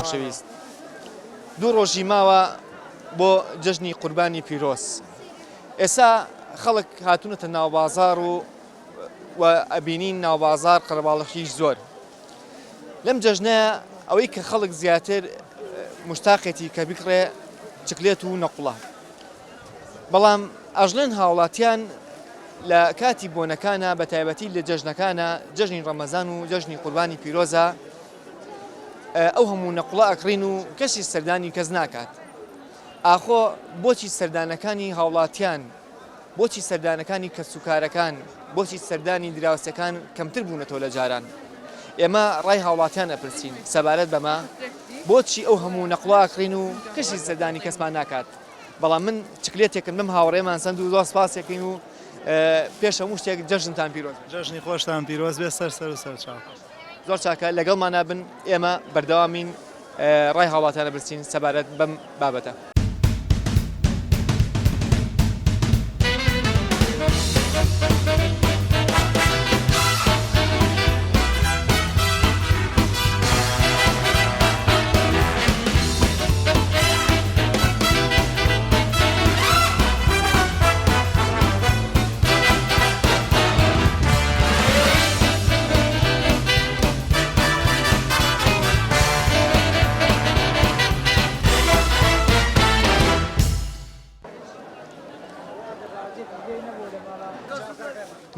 خۆشەویست دوو ڕۆژی ماوە بۆ جەژنی قوربانی پیرۆز ئێستا خەڵک هاتوونەتە ناوبازار و ئەبینین ناوبازار قەرەباڵغیش زۆر لەم جەژنەیە ئەوەی کە خەڵک زیاتر مشتاقێتی کە بکڕێ چکلێت و نەقوڵە بەڵام ئەژڵێن هاوڵاتیان لە کاتی بۆنەکانە بە تایبەتی لە جەژنەکانە جەژنی ڕەمەزان و جەژنی قوربانی پیرۆزە ئەو هەموو نەقوڵە ئەکڕین و کەسی سەردانی کەس ناکات ئاخۆ بۆچی سەردانەکانی هاوڵاتیان بۆچی سەردانەکانی کەسوکارەکان بۆچی سەردانی دراوسەکان کەمتر بوونەتەوە لە جاران ئێمە ڕای هاوڵاتیان ئەپرسین سەبارەت بەمە بۆچی ئەو هەموو نەقوڵە ئەکڕین و کەشی سەردانی کەسمان ناکات بەڵام من چکلێتێکم بەم هاوڕێمان سند و زۆر سپاسێکین و پێش هەموو شتێک جەژنتان پیرۆز جەژنی خۆشتان پیرۆز بێ سەر و سەر چاو زۆر چاکە لەگەڵمانە بن ئێمە بەردەوامین ڕای هاوڵاتیانە برسین سەبارەت بەم بابەتە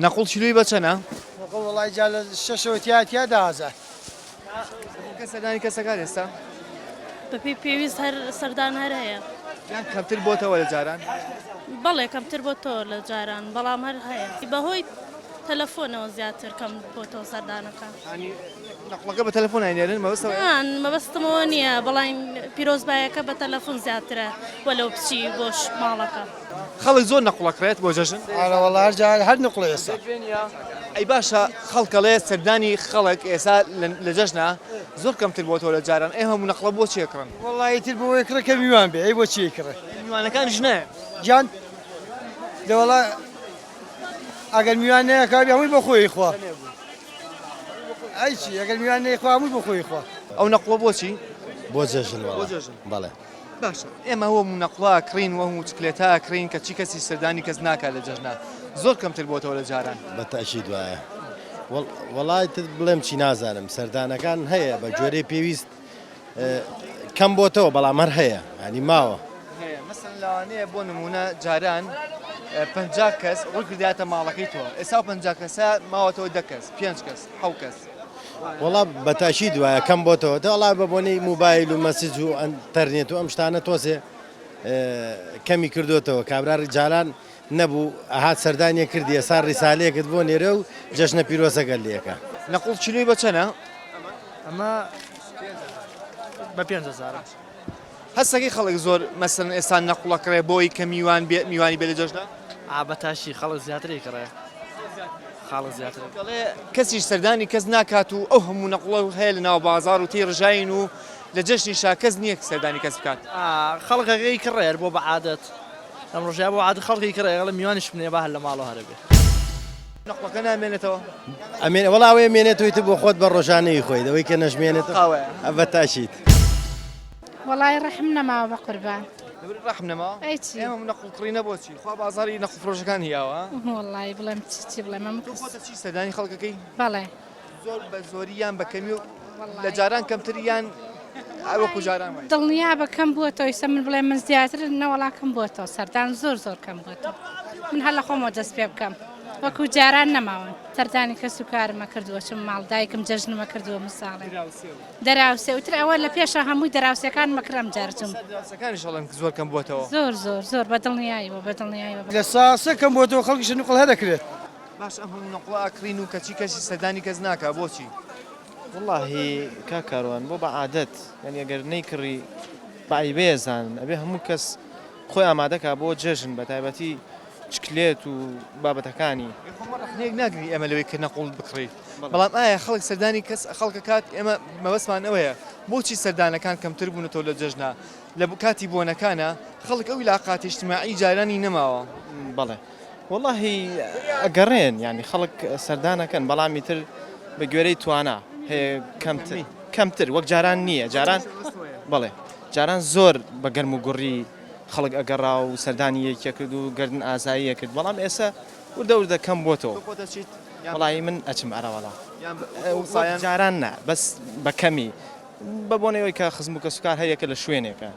نەقوڵ کیلوی بە چەنە؟ وڵی جا لە شەشەوەتیا دازار کە سەردانی کەسەکان ئێستا؟ بەپی پێویست هەر سەردان هەر هەیە یان کەمتر بۆتەوە لە جاران؟ بەڵێ کەمتر بۆ تۆ لە جاران بەڵام هەر هەیە بەهۆی تەلەفۆنەوە زیاتر کەم بۆتەوە سەردانەکان نەقڵەکە بە تەلەفۆن هەینێرن مەبەستەوە؟ مەبەستمەوە نییە بەڵام پیرۆزبایەکە بە تەلەفۆن زیاترە وەلەو بچی بۆش ماڵەکە خەڵک زۆر نەقوڵەکرێت بۆ جەژن؟ ئاوەڵ هەرجا هەر نقڵ ئێستا ئەی باشە خەڵکەڵێ سەردانی خەڵک ئێستا لە جەژنە زۆر کەمتر بۆتەوە لە جاران ئێ هەموو نەقڵە بۆ چێکڕن؟ وڵی تر بۆی کرە کە میوان بێ ئەی بۆ چی کرە میوانەکانیش نایە جان لەوەڵا ئەگەر میوان نەیە کابی هەمووی بۆ خۆی خوا ئەی چی ئەگەر میوان نەیەخوا هەمووی بۆ خۆی خوا ئەو نەقڵە بۆچی؟ بۆ جەژن بۆ جەژن بەڵێ باشە ئێمە هەموو نەقڵا کڕین و هەموو چکلێتە کڕین کە چی کەسی سەردانی کەس ناکات لە جەژنە زۆر کەمتر بۆتەوە لە جاران بەتەشی دوایە وەڵای تر بڵێم چی نازانم سەردانەکان هەیە بە جۆرەی پێویست کەم بۆتەوە بەڵام هەر هەیە ینی ماوە مەسەن لەوانەیە بۆ نمونە جاران 50 کەس ڕووی کردایەتە ماڵەکەی تۆ ئێستا 50 کەسە ماوەتەوە 10 کەس 5 کەس 7 کەس وەڵا بەتاشی دوایە کەم بۆتەوە دەڵا بە بۆنەی موبایل و مەسیج و ئەتەرنێت و ئەم شتانە تۆزێ کەمی کردوتەوە کابرا جاران نەبوو ئاهات سەردانیە کردی ئێستا ڕیسالەیەکت بۆ نێرە و جەژنە پیرۆزەکە لێەکە نەقوڵ کیلوی بە چەنە؟ ئەمە بە 5,000 هەستەکەی خەڵک زۆر مەسەن ئێستا نەقوڵەکڕێ بۆی کە میوانی بێ لە جەژنە؟ بەتاشی خەڵک زیاتری کڕێ خاڵک زیاتر دەڵێ کەسیش سەردانی کەس ناکات و ئەو هەموو نەقوڵە هەیە لە ناو بازار و تێی ڕژاین و لە جەژنیشا کەس نییە سەردانی کەس بکات خەڵکەکەی کڕێر بۆ بەعادەت ئەم ڕۆژای بۆ عادە خەڵکی کڕێ لە میوانیش بنێ بە هەر لە ماڵەوە هەرەبێ نەقڵەکە نامێنێتەوە؟ ئەمێن وەڵاوێ مێنێتەوەی تر بۆ خۆت بە ڕۆژانەی خۆی دەوەی کە نەژمێنێتەوە بەتاشیت وڵای ڕەحم نەماوە بە قوربان ڕەحم نەماوە؟ ئەیچی ئێمە نەقوڵکڕینە بۆچی؟ خوا بازاری نەقوڵ فڕۆشەکان هیاوە؟ وڵای بڵێم چی بڵێم ئەمە خۆتە چی سەردانی خەڵکەکەی؟ بەڵێ زۆر بە زۆریان بە کەمی و لە جاران کەمتریان وەکو جاران وای دڵنیا بەکەم بووەتەوە ئێستا من بڵێم من زیاتر نەوەڵاکەم بووەتەوە سەردان زۆر کەم بووەتەوە من هەر لە خۆمەوە دەست پێ بکەم وەکو جاران نەماون سەردانی کەس و کارمە کردووە چم ماڵ دایکم جەژنمە کردووە مساڵێ دەراوسێ وتر ئەوە لە پێشە هەمووی دەراوسەکان مەکرم جارچم سەردانەکانیشەڵم زۆر کەم بووەتەوە زۆر بەدڵنیایەوە بەدڵنیایەوە لە ساسە کەم بۆتەوە خەڵکیش نقڵ هەدەکرێت باش ئەم هەموو نەقڵە ئاکرین و کەچی کەسی سەردانی کەس ناکا بۆچی؟ والله کاکاروان بۆ بە عادەت یعنی ئەگەر نەیکڕی بەعی بێزان ئەبێ هەموو کەس خۆی ئامادەکە بۆ جەژن بە تایبەتی چکلێت و بابەتەکانی ڕخنەیەک ناگری ئەمە لەوەی کە نەقوڵ بکڕیت بەڵام ئایا خەڵک سەردانی کەس خەڵکە کات ئێمە مەبەستمان ئەوەیە بۆچی سەردانەکان کەمتر بوونەتەوە لە جەژنە لە کاتی بۆنەکانە خەڵک ئەو علاقاتی اجتماعی جارانی نەماوە بەڵێ والله ئەگەڕێن ینی خەڵک سەردانەکەن بەڵامی تر بە گوێرەی توانە هەیە کەمتر کەمتر وەک جاران نییە جاران بەڵێ جاران زۆر بە گەرم و گوڕی خەڵک ئەگەڕا و سەردانی یەکێ کرد و گردن ئازاییە کرد بەڵام ئێستا وردە وردە کەم بۆتەوە وەڵی من ئەچم ئەرەوەڵا جاران نا بەس بە کەمی بە بۆنەوەی کە خزم و کەسوکار هەیەکە لە شوێنێکە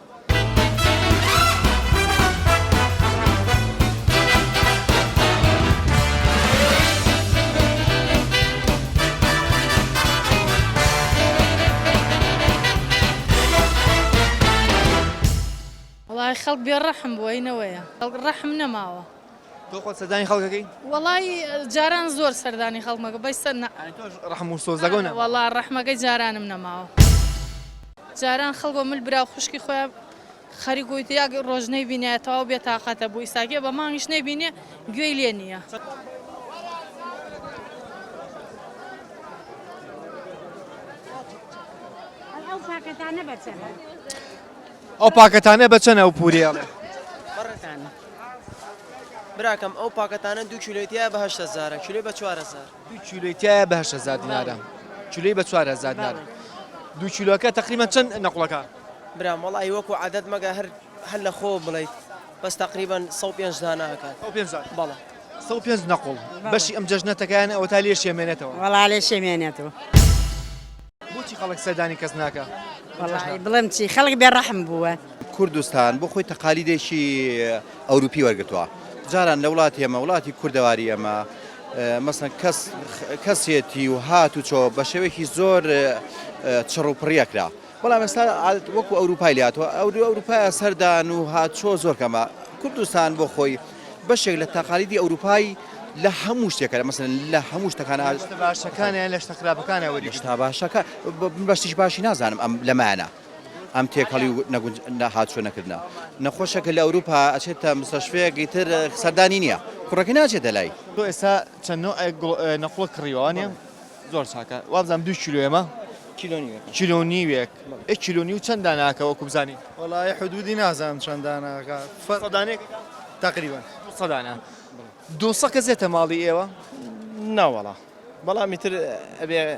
والله خەڵک بێڕەحم بووینەوەیە خەڵک ڕەحم نەماوە تۆ خۆت سەردانی خەڵکەکەی وڵی جاران زۆر سەردانی خەڵکمەکە بەیسە ڕەحم و سۆزەکە نە وڵا ڕەحمەکەی جارانم نەماوە جاران خەڵکۆ مل برا خوشکی خۆیان خەریگویت یا ڕۆژنەی بینێتەوە بێتاقەتە بوو ئیساکێ بە مانگیش نەبینێ گوێی لێ نییە ئەو پاکەتانە بەچەنە ئەو پوریاڵێ براکەم ئەو پاکەتانە 2 کیلۆیتیە بە 8,000 کیلۆی بە 4,000 2 کیلۆیتیە بە 8,000 دینارە کیلۆی بە 4,000 دینار 2 کیلۆکە تقریبا چەند نەقوڵەکە برام وڵی وەکو عادەت مەگە هەر لە خۆ بڵیت بەس تقریبا 105 داناکات 105 نەقوڵ بەشی ئەم جەژنەتەکەیان ئەوە تا لێ شێمێنێتەوە وەڵا لێ شێمێنێتەوە بۆچی خەڵک سەردانی کەس ناکە بڵێم چی خەڵک بێڕەحم بووە کوردستان بۆ خۆی تەقالیدێکی ئەوروپی وەرگتووە جاران لە وڵاتی ئەمە وڵاتی کوردەواری ئەمە مەسن کەسێتی و هات و چۆ بە شێوەیەکی زۆر چڕوپڕیەکرا بەڵام ئێستا وەکو ئەوروپای لاتەوە ئەوروپای سەردان و هاتچۆ زۆر کەمە کوردستان بۆ خۆی بەشێک لە تەقالیدی ئەوروپای لە هەموو شتێکە مەسن لە هەموو شتەکانە باشەکانیان لە شتەخراپەکانە وەری شتا باشەکە بەشتیش باشی نازانم ئەم لەمانە ئەم تێکەڵی و هاتچۆ نەکردنا نەخۆشەکە لە ئەوروپا ئەچێتە مستەشفەیەکی تر سەردانی نییە کوڕەکە ناچێتە لای تۆ ئێستا چەند نەقوڵ کڕیوانە زۆر چاکە وابزانام 2 کیلۆ ئێمە کیلۆ نیوێک کیلۆ نیو چەند داناکە وەکو بزانین وڵی حدودی نازانم چەند داناکە سەدانێک تقریبا سەدانە 200 کەسێتە ماڵی ئێوە ناوەڵا بەڵامی تر ئەبێ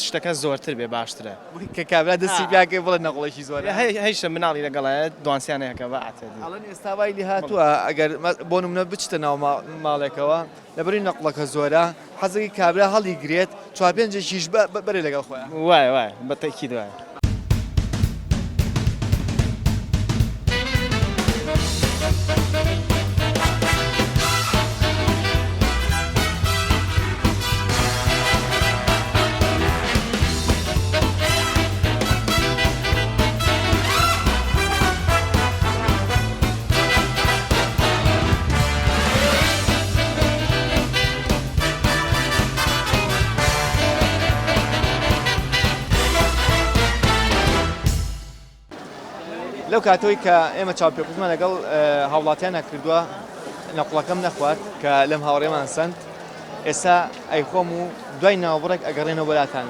شتەکە زۆرتر بێ باشترە کە کابرا دەستی پیاکە بڵێ نەقڵێکی زۆر هەیشە مناڵی لەگەڵایە دوانسیانەیەکە بەعاتێت ئەڵەن ئێستاوای لی هاتووە ئەگەر بۆ نمونە بچتە ناو ماڵێکەوە لەبەری نەقڵەکە زۆرە حەزەکی کابرا هەڵی گرێت 4-5 بەرێ لەگەڵ خۆیان وای بەتەکی دوایە لەو کاتۆی کە ئێمە چاوپێکوتمان لەگەڵ هاوڵاتیانە کردووە نەقوڵەکەم نەخوات کە لەم هاوڕێمان سند ئێستا ئەیخۆم و دوای ناوبڕێک ئەگەڕێنەوە بەلاتان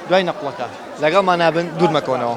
دوای نەقوڵەکە لەگەڵمان نابن دوورمەکەونەوە